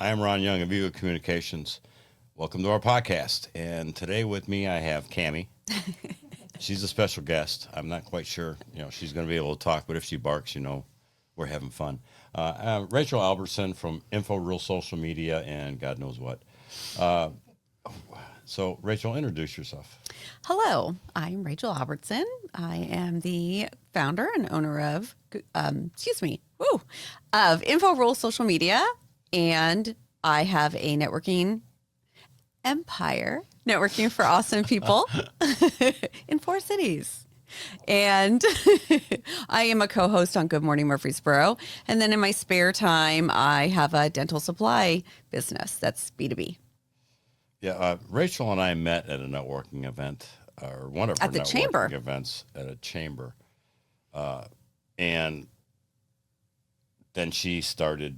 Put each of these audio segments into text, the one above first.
I'm Ron Young of Viva Communications. Welcome to our podcast. And today with me, I have Cammie. She's a special guest. I'm not quite sure, she's going to be able to talk, but if she barks, we're having fun. Rachel Albertson from InfoRule Social Media and God knows what. So, Rachel, introduce yourself. Hello, I'm Rachel Albertson. I am the founder and owner of, InfoRule Social Media, and I have a networking empire, networking for awesome people in 4 cities. And I am a co-host on Good Morning Murfreesboro. And then in my spare time, I have a dental supply business that's B2B. Yeah, Rachel and I met at a networking event, or one of her networking chamber events at a chamber. And then she started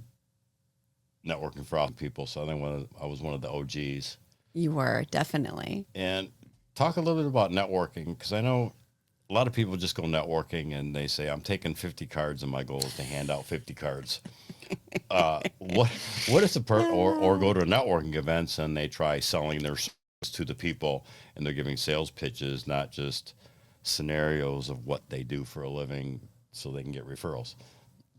networking for awesome people. So I think I was one of the OGs. You were, definitely. And talk a little bit about networking, because I know a lot of people just go networking and they say, I'm taking 50 cards and my goal is to hand out 50 cards. What is or go to networking events and they try selling their service to the people and they're giving sales pitches, not just scenarios of what they do for a living so they can get referrals.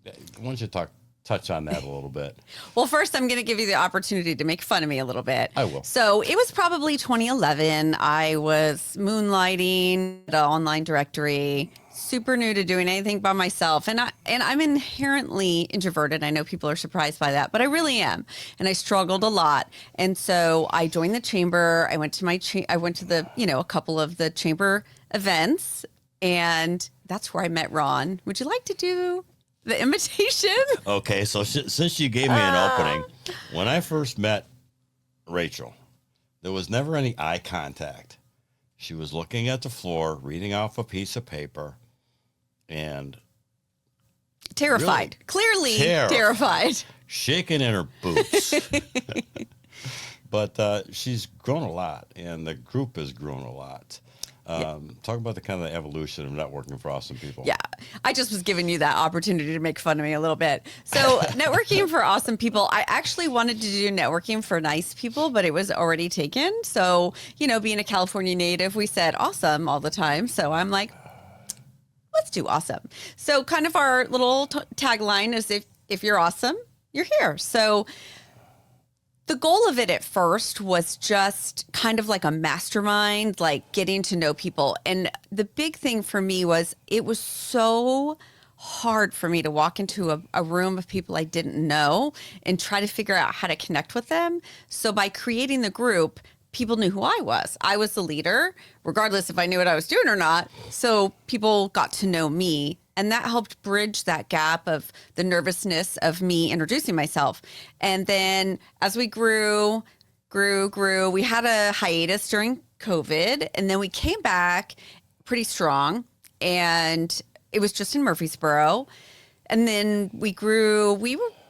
Why don't you touch on that a little bit? Well, first, I'm going to give you the opportunity to make fun of me a little bit. I will. So it was probably 2011. I was moonlighting at an online directory, super new to doing anything by myself. And I'm inherently introverted. I know people are surprised by that, but I really am. And I struggled a lot. And so I joined the chamber. I went to a couple of the chamber events, and that's where I met Ron. Would you like to do the invitation? Okay, so since you gave me an opening, when I first met Rachel, there was never any eye contact. She was looking at the floor, reading off a piece of paper, and terrified. Really Clearly terrified. Shaking in her boots. But she's grown a lot, and the group has grown a lot. Talk about the kind of the evolution of networking for awesome people. Yeah, I just was giving you that opportunity to make fun of me a little bit. So networking for awesome people, I actually wanted to do networking for nice people, but it was already taken. So, being a California native, we said awesome all the time. So I'm like, let's do awesome. So kind of our little tagline is if you're awesome, you're here. So the goal of it at first was just kind of like a mastermind, like getting to know people. And the big thing for me was it was so hard for me to walk into a room of people I didn't know and try to figure out how to connect with them. So by creating the group, people knew who I was. I was the leader, regardless if I knew what I was doing or not. So people got to know me. And that helped bridge that gap of the nervousness of me introducing myself. And then as we grew, we had a hiatus during COVID, and then we came back pretty strong, and it was just in Murfreesboro. And then we grew,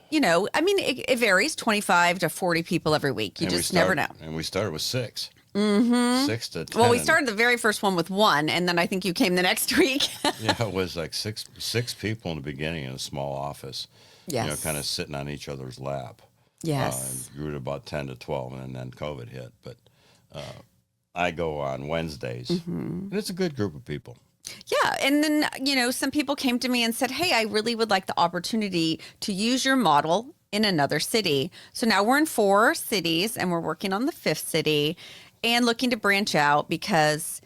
it varies, 25 to 40 people every week. You just never know. And we started with 6. Mm-hmm. 6 to 10. Well, we started the very first one with 1, and then I think you came the next week. Yeah, it was like six people in the beginning in a small office. Yes. Kind of sitting on each other's lap. Yes. Grew to about 10 to 12, and then COVID hit. But I go on Wednesdays, and it's a good group of people. Yeah. And then, some people came to me and said, hey, I really would like the opportunity to use your model in another city. So now we're in 4 cities, and we're working on the 5th city and looking to branch out, because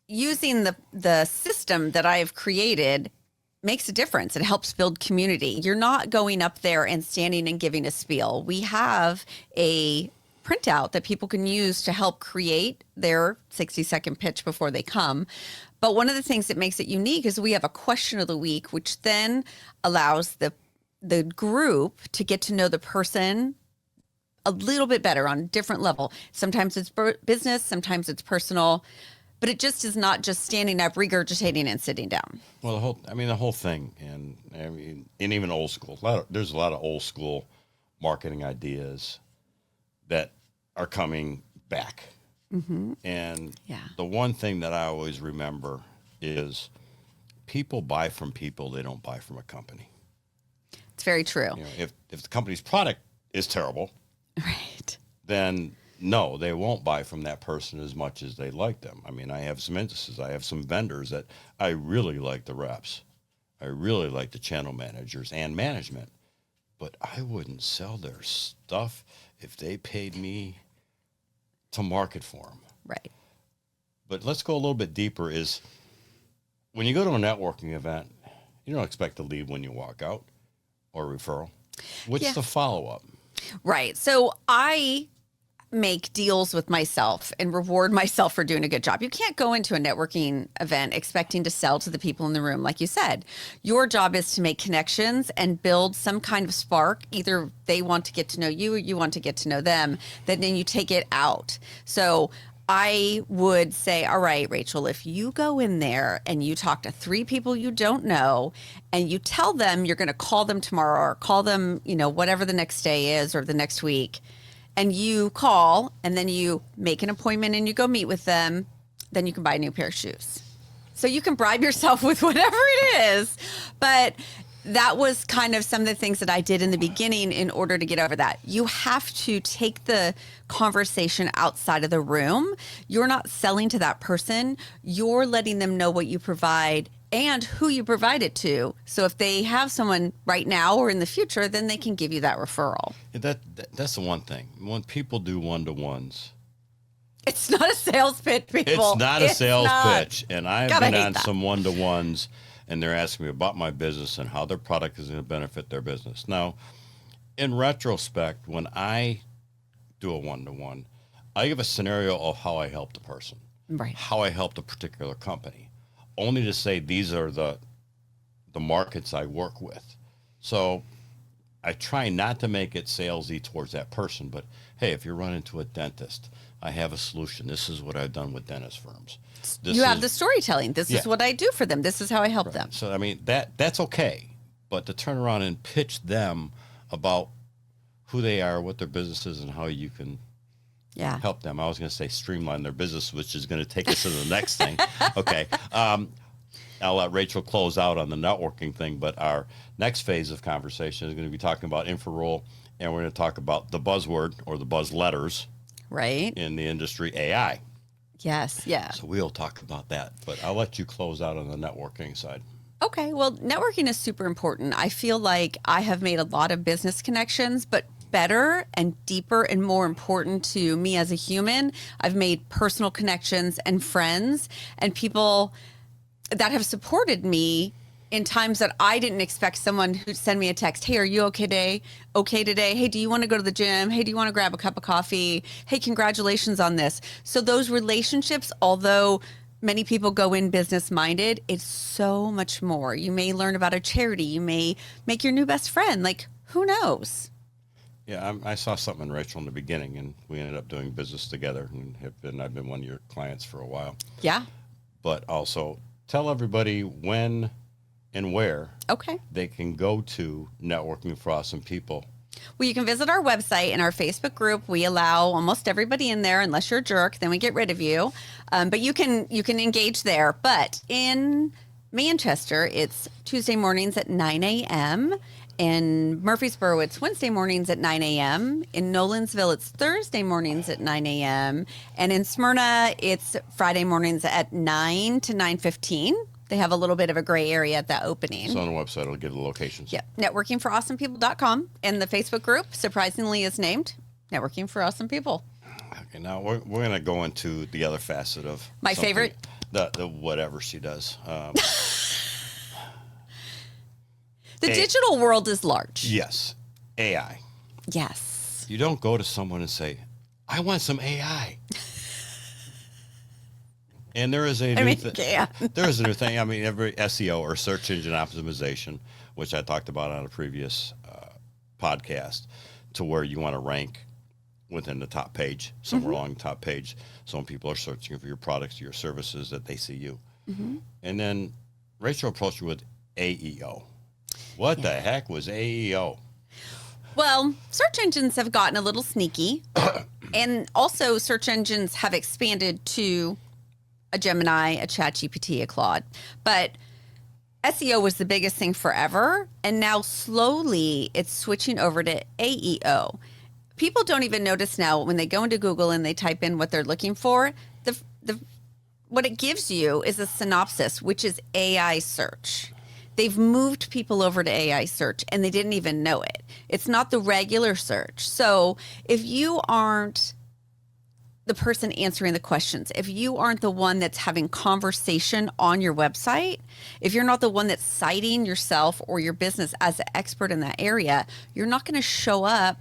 using the system that I've created makes a difference. It helps build community. You're not going up there and standing and giving a spiel. We have a printout that people can use to help create their 60-second pitch before they come. But one of the things that makes it unique is we have a question of the week, which then allows the group to get to know the person a little bit better on a different level. Sometimes it's business, sometimes it's personal, but it just is not just standing up, regurgitating, and sitting down. Well, the whole thing, and even old school. There's a lot of old school marketing ideas that are coming back. Mm-hmm. And yeah. The one thing that I always remember is people buy from people. They don't buy from a company. It's very true. If the company's product is terrible, Right. then no, they won't buy from that person as much as they like them. I mean, I have some instances. I have some vendors that I really like the reps. I really like the channel managers and management, but I wouldn't sell their stuff if they paid me to market for them. Right. But let's go a little bit deeper is when you go to a networking event, you don't expect to leave when you walk out or referral. What's Yeah. the follow-up? Right. So I make deals with myself and reward myself for doing a good job. You can't go into a networking event expecting to sell to the people in the room. Like you said, your job is to make connections and build some kind of spark. Either they want to get to know you or you want to get to know them. Then you take it out. So I would say, all right, Rachel, if you go in there and you talk to 3 people you don't know and you tell them you're going to call them tomorrow or call them, whatever the next day is or the next week, and you call and then you make an appointment and you go meet with them, then you can buy a new pair of shoes. So you can bribe yourself with whatever it is. But that was kind of some of the things that I did in the beginning in order to get over that. You have to take the conversation outside of the room. You're not selling to that person. You're letting them know what you provide and who you provide it to. So if they have someone right now or in the future, then they can give you that referral. That's the one thing. When people do one-to-ones, it's not a sales pitch, people. it's not a sales not. pitch. And I've God, I been hate on that. some one-to-ones, and they're asking me about my business and how their product is going to benefit their business. Now, in retrospect, when I do a one-to-one, I give a scenario of how I help the person, Right. how I helped a particular company, only to say these are the markets I work with. So I try not to make it salesy towards that person, but hey, if you're running to a dentist, I have a solution. This is what I've done with dentist firms. You have the storytelling. This is what I do for them. This is how I help them. So I mean that's okay, but to turn around and pitch them about who they are, what their business is, and how you can help them. I was going to say streamline their business, which is going to take us to the next thing. Okay. I'll let Rachel close out on the networking thing, but our next phase of conversation is going to be talking about InfoRule, and we're going to talk about the buzzword or the buzz letters Right. in the industry, AI. Yes. Yeah. So we'll talk about that, but I'll let you close out on the networking side. Okay. Well, networking is super important. I feel like I have made a lot of business connections, but better and deeper and more important to me as a human, I've made personal connections and friends and people that have supported me in times that I didn't expect someone who'd send me a text. Hey, are you okay today? Okay today? Hey, do you want to go to the gym? Hey, do you want to grab a cup of coffee? Hey, congratulations on this. So those relationships, although many people go in business minded, it's so much more. You may learn about a charity. You may make your new best friend. Like, who knows? Yeah, I saw something in Rachel in the beginning, and we ended up doing business together, and I've been one of your clients for a while. Yeah. But also tell everybody when and where they can go to Networking for Awesome People. Well, you can visit our website and our Facebook group. We allow almost everybody in there, unless you're a jerk, then we get rid of you. But you can engage there. But in Manchester, it's Tuesday mornings at 9 a.m. In Murfreesboro, it's Wednesday mornings at 9 a.m. In Nolensville, it's Thursday mornings at 9 a.m. And in Smyrna, it's Friday mornings at 9 to 9:15. They have a little bit of a gray area at that opening. So on the website, it'll give the locations. Yep. Networkingforowasomepeople.com. And the Facebook group, surprisingly, is named Networking for Awesome People. Okay, now we're going to go into the other facet of My favorite? The whatever she does. The digital world is large. Yes. AI. Yes. You don't go to someone and say, I want some AI. And there is a new thing. There is a new thing. I mean, every SEO or search engine optimization, which I talked about on a previous podcast, to where you want to rank within the top page, somewhere along the top page. So when people are searching for your products, your services, that they see you. And then Rachel approached me with AEO. What the heck was AEO? Well, search engines have gotten a little sneaky. And also search engines have expanded to a Gemini, a ChatGPT, a Claude. But SEO was the biggest thing forever, and now slowly it's switching over to AEO. People don't even notice now when they go into Google and they type in what they're looking for. The what it gives you is a synopsis, which is AI search. They've moved people over to AI search and they didn't even know it. It's not the regular search. So if you aren't the person answering the questions, if you aren't the one that's having conversation on your website, if you're not the one that's citing yourself or your business as an expert in that area, you're not going to show up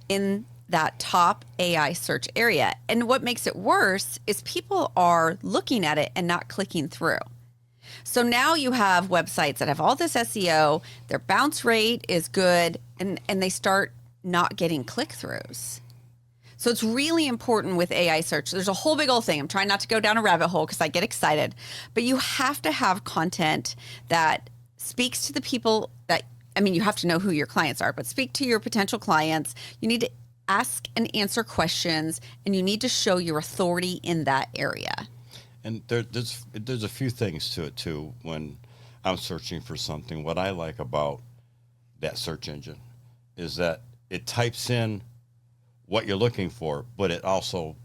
in that top AI search area. And what makes it worse is people are looking at it and not clicking through. So now you have websites that have all this SEO, their bounce rate is good, and they start not getting click-throughs. So it's really important with AI search. There's a whole big old thing. I'm trying not to go down a rabbit hole because I get excited. But you have to have content that speaks to the people that, I mean, you have to know who your clients are, but speak to your potential clients. You need to ask and answer questions, and you need to show your authority in that area. And there's a few things to it too. When I'm searching for something, what I like about that search engine is that it types in what you're looking for, but it also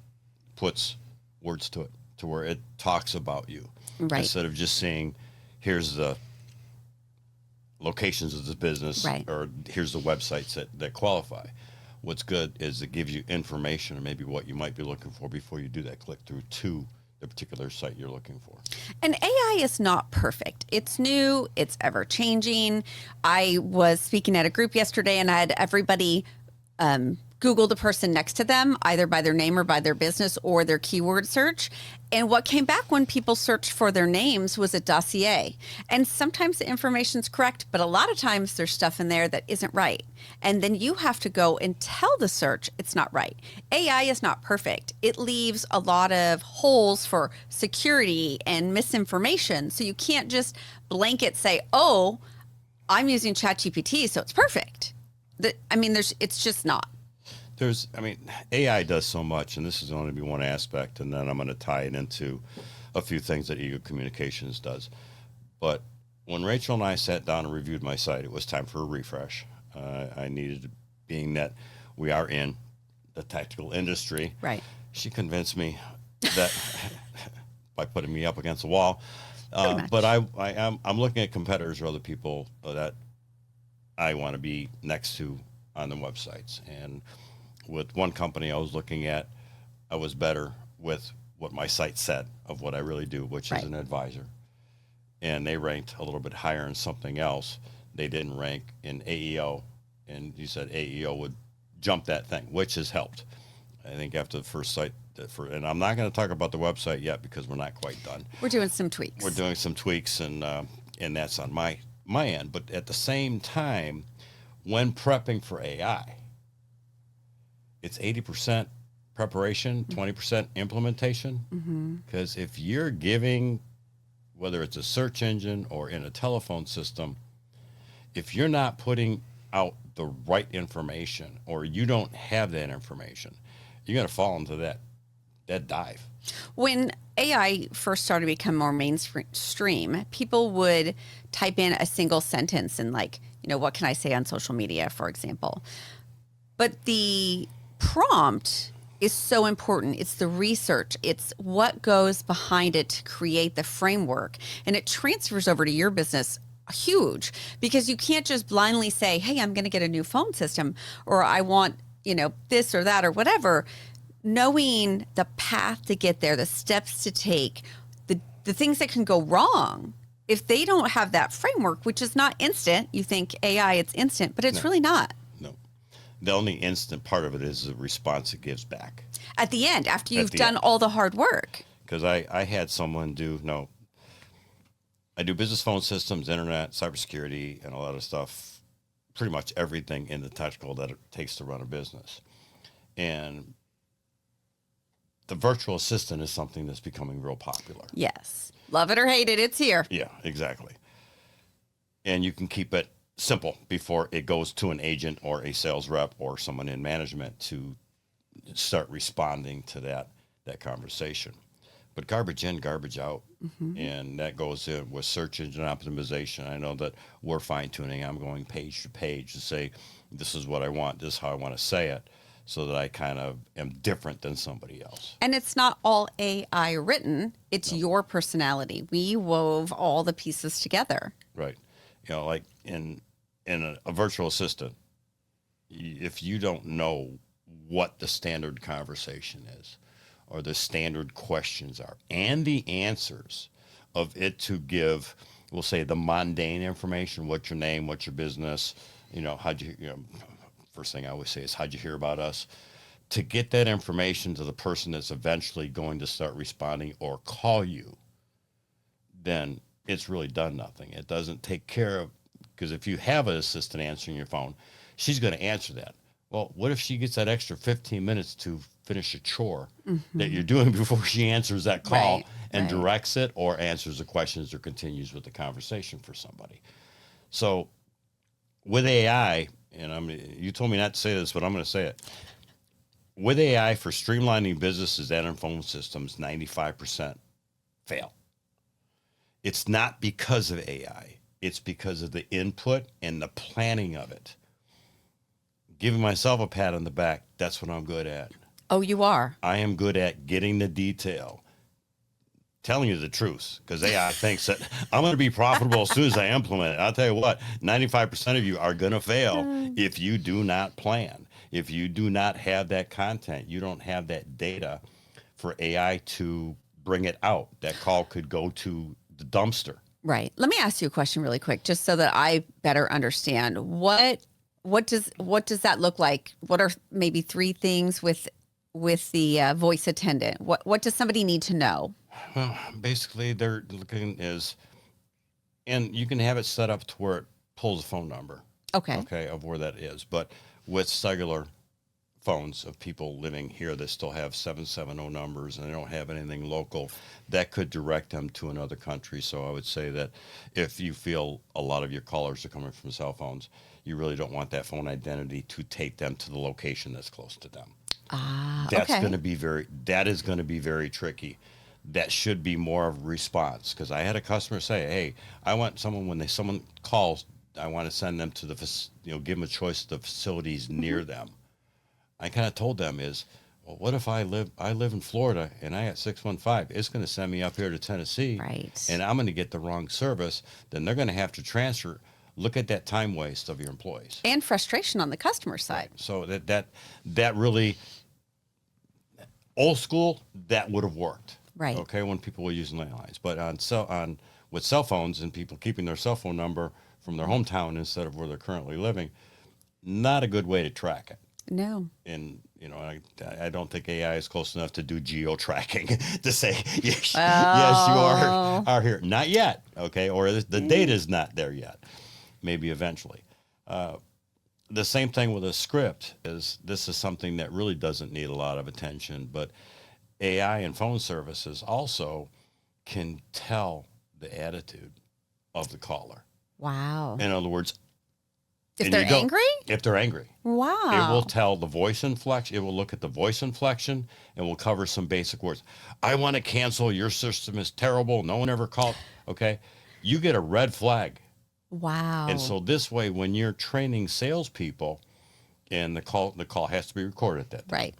puts words to it to where it talks about you. Right. Instead of just saying, here's the locations of the business, right, or here's the websites that qualify. What's good is it gives you information or maybe what you might be looking for before you do that click through to the particular site you're looking for. And AI is not perfect. It's new. It's ever changing. I was speaking at a group yesterday and I had everybody Google the person next to them, either by their name or by their business or their keyword search. And what came back when people searched for their names was a dossier. And sometimes the information's correct, but a lot of times there's stuff in there that isn't right. And then you have to go and tell the search it's not right. AI is not perfect. It leaves a lot of holes for security and misinformation. So you can't just blanket say, oh, I'm using ChatGPT, so it's perfect. It's just not. AI does so much, and this is only be one aspect, and then I'm going to tie it into a few things that Eagle Communications does. But when Rachel and I sat down and reviewed my site, it was time for a refresh. I needed, being that we are in the tactical industry, right? She convinced me that by putting me up against the wall. But I'm looking at competitors or other people that I want to be next to on the websites. And with one company I was looking at, I was better with what my site said of what I really do, which is an advisor. And they ranked a little bit higher in something else. They didn't rank in AEO. And you said AEO would jump that thing, which has helped. I think after the first site, and I'm not going to talk about the website yet because we're not quite done. We're doing some tweaks. We're doing some tweaks, and that's on my end. But at the same time, when prepping for AI, it's 80% preparation, 20% implementation. Because if you're giving, whether it's a search engine or in a telephone system, if you're not putting out the right information or you don't have that information, you're going to fall into that dive. When AI first started to become more mainstream, people would type in a single sentence and what can I say on social media, for example. But the prompt is so important. It's the research. It's what goes behind it to create the framework. And it transfers over to your business huge, because you can't just blindly say, hey, I'm going to get a new phone system, or I want, this or that or whatever. Knowing the path to get there, the steps to take, the things that can go wrong. If they don't have that framework, which is not instant, you think AI, it's instant, but it's really not. No. The only instant part of it is the response it gives back. At the end, after you've done all the hard work. Because I had someone I do business phone systems, internet, cybersecurity, and a lot of stuff, pretty much everything in the technical that it takes to run a business. And the virtual assistant is something that's becoming real popular. Yes. Love it or hate it, it's here. Yeah, exactly. And you can keep it simple before it goes to an agent or a sales rep or someone in management to start responding to that conversation. but garbage in, garbage out. And that goes in with search engine optimization. I know that we're fine tuning. I'm going page to page to say, this is what I want. This is how I want to say it, so that I kind of am different than somebody else. And it's not all AI written. It's your personality. We wove all the pieces together. Right. Like in a virtual assistant, if you don't know what the standard conversation is, or the standard questions are, and the answers of it to give, we'll say, the mundane information: what's your name, what's your business, first thing I always say is, how'd you hear about us? To get that information to the person that's eventually going to start responding or call you, then it's really done nothing. It doesn't take care of, because if you have an assistant answering your phone, she's going to answer that. Well, what if she gets that extra 15 minutes to finish a chore that you're doing before she answers that call and directs it, or answers the questions, or continues with the conversation for somebody? So with AI, and you told me not to say this, but I'm going to say it. With AI, for streamlining businesses and phone systems, 95% fail. It's not because of AI. It's because of the input and the planning of it. Giving myself a pat on the back, that's what I'm good at. Oh, you are? I am good at getting the detail, telling you the truth, because AI thinks that I'm going to be profitable as soon as I implement it. I'll tell you what, 95% of you are going to fail if you do not plan. If you do not have that content, you don't have that data for AI to bring it out. That call could go to the dumpster. Right. Let me ask you a question really quick, just so that I better understand. What does that look like? What are maybe 3 things with the voice attendant? What does somebody need to know? Well, basically, they're looking and you can have it set up to where it pulls a phone number. Okay, of where that is. But with cellular phones of people living here that still have 770 numbers and they don't have anything local, that could direct them to another country. So I would say that if you feel a lot of your callers are coming from cell phones, you really don't want that phone identity to take them to the location that's close to them. That is going to be very tricky. That should be more of a response, because I had a customer say, hey, I want someone, when someone calls, I want to send them to give them a choice of the facilities near them. I kind of told them well, what if I live in Florida and I got 615, it's going to send me up here to Tennessee, right, and I'm going to get the wrong service. Then they're going to have to transfer. Look at that time waste of your employees. And frustration on the customer side. Right. So that really, old school, that would have worked. Right. Okay, when people were using landlines. But with cell phones and people keeping their cell phone number from their hometown instead of where they're currently living, not a good way to track it. No. And I don't think AI is close enough to do geo-tracking to say, yes, you are here. Not yet, okay? Or the data is not there yet. Maybe eventually. The same thing with a script this is something that really doesn't need a lot of attention, but AI and phone services also can tell the attitude of the caller. Wow. In other words, if they're angry? If they're angry. Wow. It will tell the voice inflection. It will look at the voice inflection and will cover some basic words. I want to cancel. Your system is terrible. No one ever called. Okay. You get a red flag. Wow. And so this way, when you're training salespeople, and the call has to be recorded at that time, right,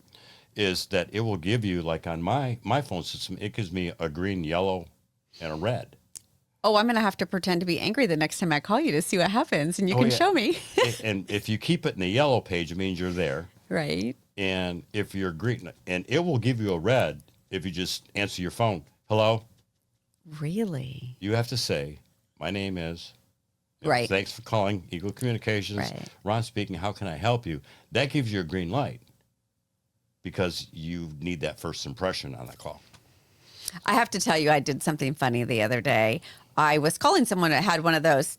is that it will give you, like on my phone system, it gives me a green, yellow, and a red. Oh, I'm going to have to pretend to be angry the next time I call you to see what happens, and you can show me. And if you keep it in the yellow page, it means you're there. Right. And if you're green, and it will give you a red if you just answer your phone. Hello? Really? You have to say, my name is... Right. Thanks for calling Eagle Communications. Right. Ron speaking. How can I help you? That gives you a green light, because you need that first impression on that call. I have to tell you, I did something funny the other day. I was calling someone that had one of those,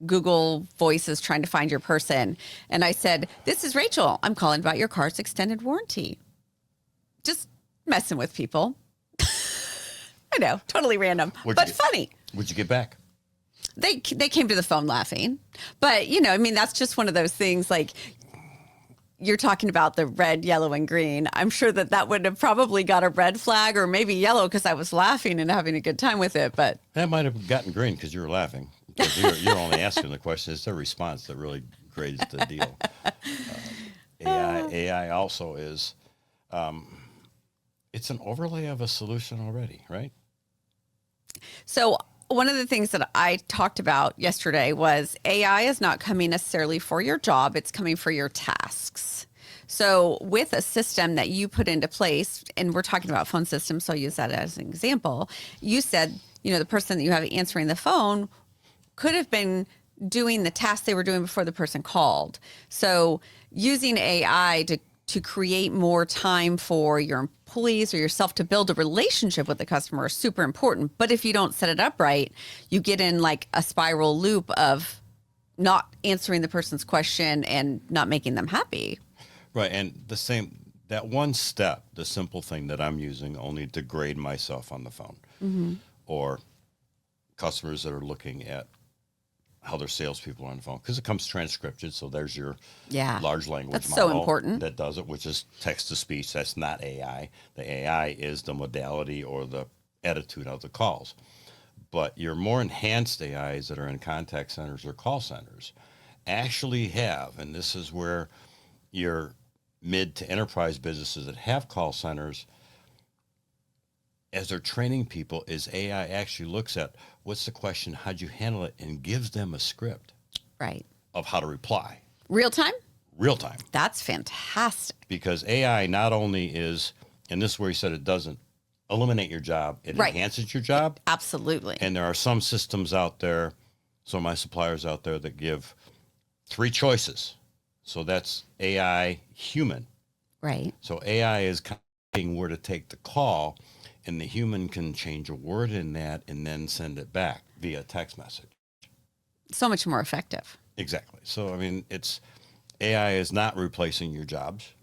Google voices trying to find your person. And I said, this is Rachel. I'm calling about your car's extended warranty. Just messing with people. I know, totally random, but funny. What'd you get back? They came to the phone laughing, but that's just one of those things. Like, you're talking about the red, yellow, and green. I'm sure that would have probably got a red flag or maybe yellow because I was laughing and having a good time with it. But that might have gotten green because you were laughing. Because you're only asking the question. It's the response that really grades the deal. AI also is, it's an overlay of a solution already, right? so one of the things that I talked about yesterday was AI is not coming necessarily for your job, it's coming for your tasks. So with a system that you put into place, and we're talking about phone systems, so I'll use that as an example. You said, the person that you have answering the phone could have been doing the task they were doing before the person called. So using AI to create more time for your employees or yourself to build a relationship with the customer is super important. But if you don't set it up right, you get in like a spiral loop of not answering the person's question and not making them happy. Right. And that one step, the simple thing that I'm using only to grade myself on the phone, or customers that are looking at how their salespeople are on the phone, because it comes transcripted. So there's your large language That's model so important. that does it, which is text to speech. That's not AI. The AI is the modality or the attitude of the calls. But your more enhanced AIs that are in contact centers or call centers actually have, and this is where your mid to enterprise businesses that have call centers, as they're training people, is AI actually looks at what's the question, how'd you handle it, and gives them a script Right. of how to reply. Real time? Real time. That's fantastic. Because AI not only is, and this is where he said it doesn't eliminate your job, it enhances your job. Absolutely. And there are some systems out there, some of my suppliers out there that give 3 choices. So that's AI human. Right. So AI is guiding where to take the call, and the human can change a word in that and then send it back via text message. So much more effective. Exactly. So, I mean, AI is not replacing your jobs.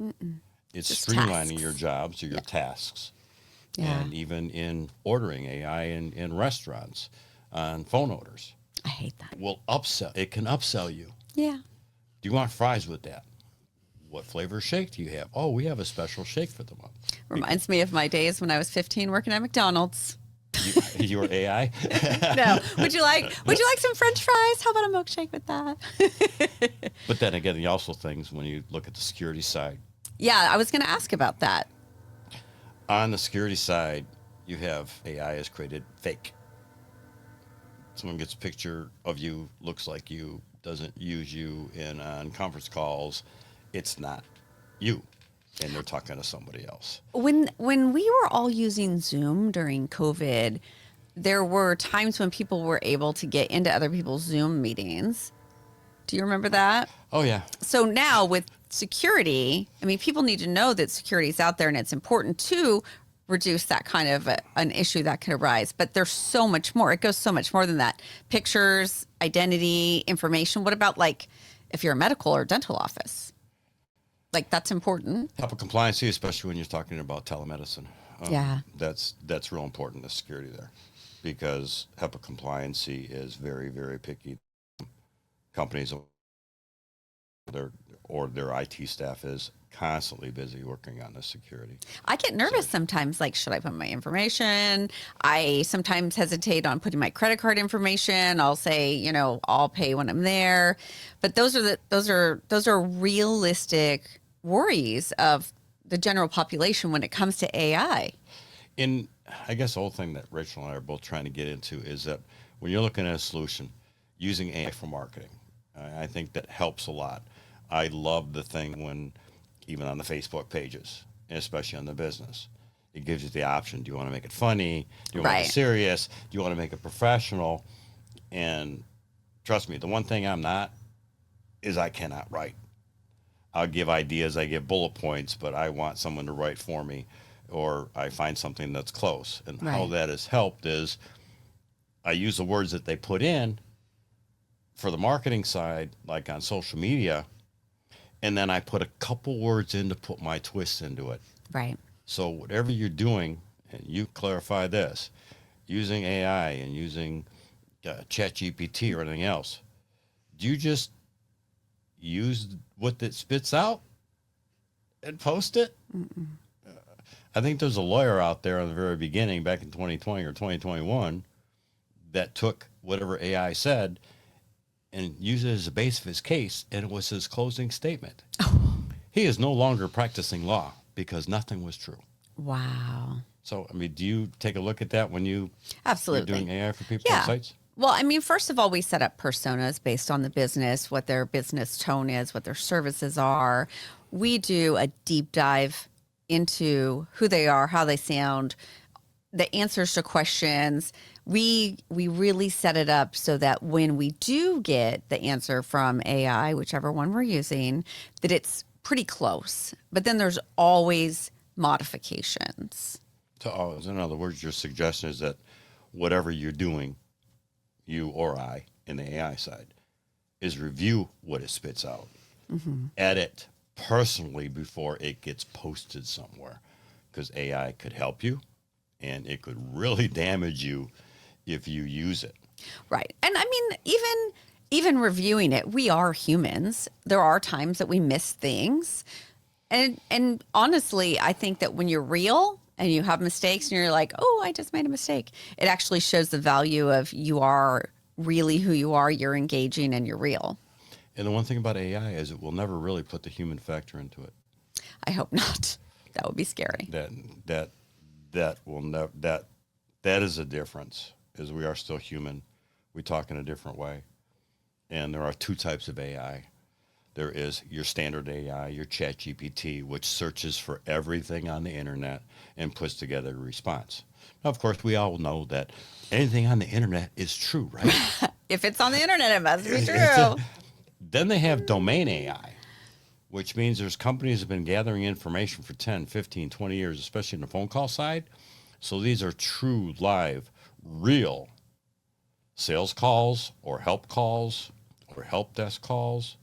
It's Just streamlining tasks. your jobs or your tasks. Yeah. And even in ordering, AI in restaurants on phone orders. I hate that. It can upsell you. Yeah. Do you want fries with that? What flavor shake do you have? Oh, we have a special shake for the month. Reminds me of my days when I was 15 working at McDonald's. You were AI? No. Would you like some French fries? How about a milkshake with that? But then again, you also things when you look at the security side. Yeah, I was going to ask about that. On the security side, you have AI has created fake. Someone gets a picture of you, looks like you, doesn't use you on conference calls. It's not you, and they're talking to somebody else. When we were all using Zoom during COVID, there were times when people were able to get into other people's Zoom meetings. Do you remember that? Oh, yeah. So now with security, I mean, people need to know that security is out there and it's important to reduce that kind of an issue that could arise. But there's so much more. It goes so much more than that. Pictures, identity, information. What about like if you're a medical or dental office? Like that's important. HIPAA compliance, especially when you're talking about telemedicine. Yeah. That's real important, the security there, because HIPAA compliance is very, very picky. Companies their IT staff is constantly busy working on the security. I get nervous sometimes, like, should I put my information? I sometimes hesitate on putting my credit card information. I'll say, I'll pay when I'm there. But those are realistic worries of the general population when it comes to AI. I guess the whole thing that Rachel and I are both trying to get into is that when you're looking at a solution using AI for marketing, I think that helps a lot. I love the thing when, even on the Facebook pages, especially on the business, it gives you the option. Do you want to make it funny? Do you want to make it serious? Do you want to make it professional? And trust me, the one thing I'm not is I cannot write. I'll give ideas, I give bullet points, but I want someone to write for me, or I find something that's close. And how that has helped is I use the words that they put in for the marketing side, like on social media, and then I put a couple words in to put my twist into it. Right. So whatever you're doing, and you clarify this, using AI and using ChatGPT or anything else, do you just use what it spits out, and post it? I think there's a lawyer out there in the very beginning, back in 2020 or 2021, that took whatever AI said and used it as a base of his case, and it was his closing statement. He is no longer practicing law because nothing was true. Wow. So, I mean, do you take a look at that when you're doing AI for people on sites? Well, I mean, first of all, we set up personas based on the business, what their business tone is, what their services are. We do a deep dive into who they are, how they sound, the answers to questions. We really set it up so that when we do get the answer from AI, whichever one we're using, that it's pretty close. But then there's always modifications. So, in other words, your suggestion is that whatever you're doing, you or I, in the AI side, is review what it spits out, edit personally before it gets posted somewhere, because AI could help you and it could really damage you if you use it. Right. And I mean, even reviewing it, we are humans. There are times that we miss things. And honestly, I think that when you're real and you have mistakes and you're like, oh, I just made a mistake, it actually shows the value of you are really who you are, you're engaging, and you're real. And the one thing about AI is it will never really put the human factor into it. I hope not. That would be scary. That will never, that is a difference, is we are still human. We talk in a different way. And there are two types of AI. There is your standard AI, your ChatGPT, which searches for everything on the internet and puts together a response. Now, of course, we all know that anything on the internet is true, right? If it's on the internet, it must be true. Then they have domain AI, which means there's companies that have been gathering information for 10, 15, 20 years, especially on the phone call side. So these are true, live, real sales calls or help desk calls.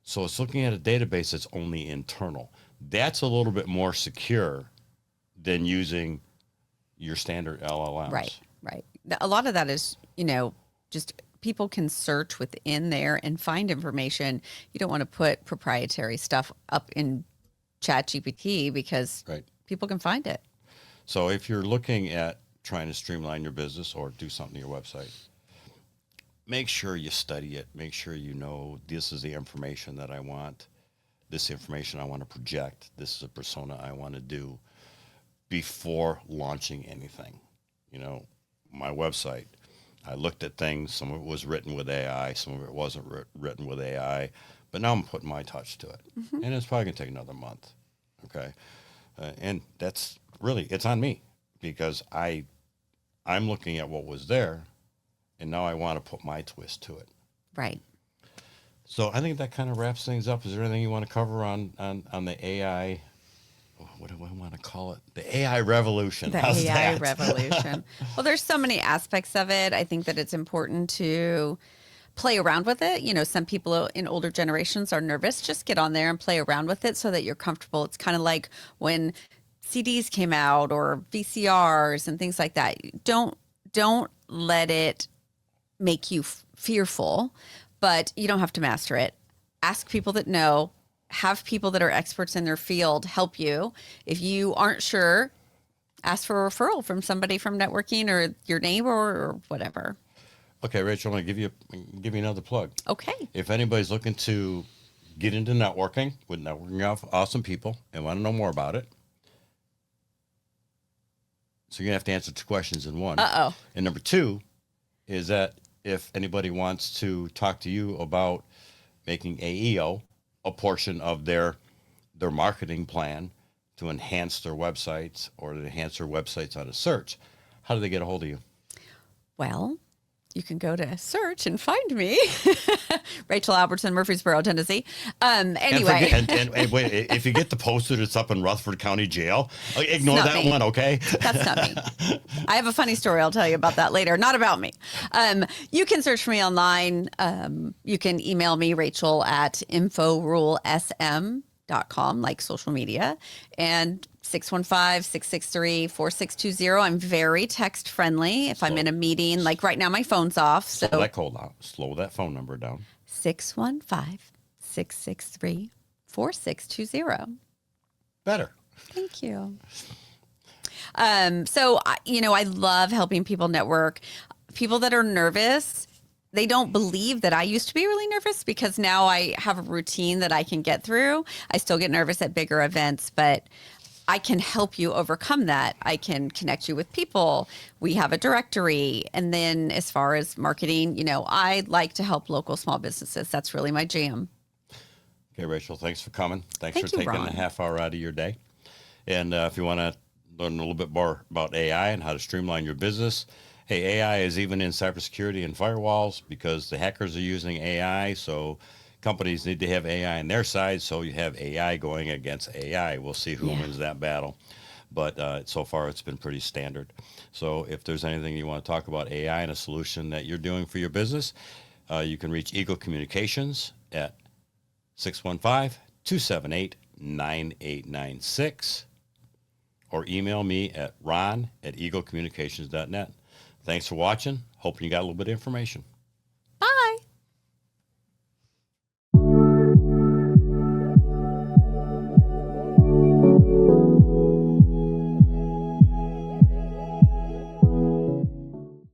So it's looking at a database that's only internal. That's a little bit more secure than using your standard LLMs. Right. A lot of that is, just people can search within there and find information. You don't want to put proprietary stuff up in ChatGPT because people can find it. So if you're looking at trying to streamline your business or do something to your website, make sure you study it. Make sure you know this is the information that I want. This information I want to project. This is a persona I want to do before launching anything. My website, I looked at things. Some of it was written with AI. Some of it wasn't written with AI. But now I'm putting my touch to it. And it's probably going to take another month. Okay. And that's really, it's on me because I'm looking at what was there. And now I want to put my twist to it. Right. So I think that kind of wraps things up. Is there anything you want to cover on the AI? What do I want to call it? The AI revolution. The How's AI that? revolution. Well, there's so many aspects of it. I think that it's important to play around with it. Some people in older generations are nervous. Just get on there and play around with it so that you're comfortable. It's kind of like when CDs came out or VCRs and things like that. Don't let it make you fearful, but you don't have to master it. Ask people that know, have people that are experts in their field help you. If you aren't sure, ask for a referral from somebody from networking or your neighbor or whatever. Okay, Rachel, I'm going to give you another plug. Okay. If anybody's looking to get into networking with networking of awesome people and want to know more about it, so you're going to have to answer two questions in one. Uh-oh. And number two is that if anybody wants to talk to you about making AEO a portion of their marketing plan to enhance their websites or to enhance their websites on a search, how do they get a hold of you? Well, you can go to search and find me. Rachel Albertson, Murfreesboro, Tennessee. Anyway. And wait, if you get the poster that's up in Rutherford County Jail, ignore that one, okay? That's not me. I have a funny story I'll tell you about that later. Not about me. You can search for me online. You can email me, Rachel, at InfoRuleSM.com, like social media, and 615-663-4620. I'm very text friendly. If I'm in a meeting, like right now, my phone's off. So slow that phone number down. 615-663-4620. Better. Thank you. I love helping people network. People that are nervous, they don't believe that I used to be really nervous because now I have a routine that I can get through. I still get nervous at bigger events, but I can help you overcome that. I can connect you with people. We have a directory. And then as far as marketing, I like to help local small businesses. That's really my jam. Okay, Rachel, thanks for coming. Thanks Thank for you, taking Ron. a half hour out of your day. And if you want to learn a little bit more about AI and how to streamline your business, hey, AI is even in cybersecurity and firewalls because the hackers are using AI. So companies need to have AI on their side. So you have AI going against AI. We'll see who Yeah. wins that battle. But so far, it's been pretty standard. So if there's anything you want to talk about AI and a solution that you're doing for your business, you can reach Eagle Communications at 615-278-9896 or email me at ron@eaglecommunications.net. Thanks for watching. Hoping you got a little bit of information.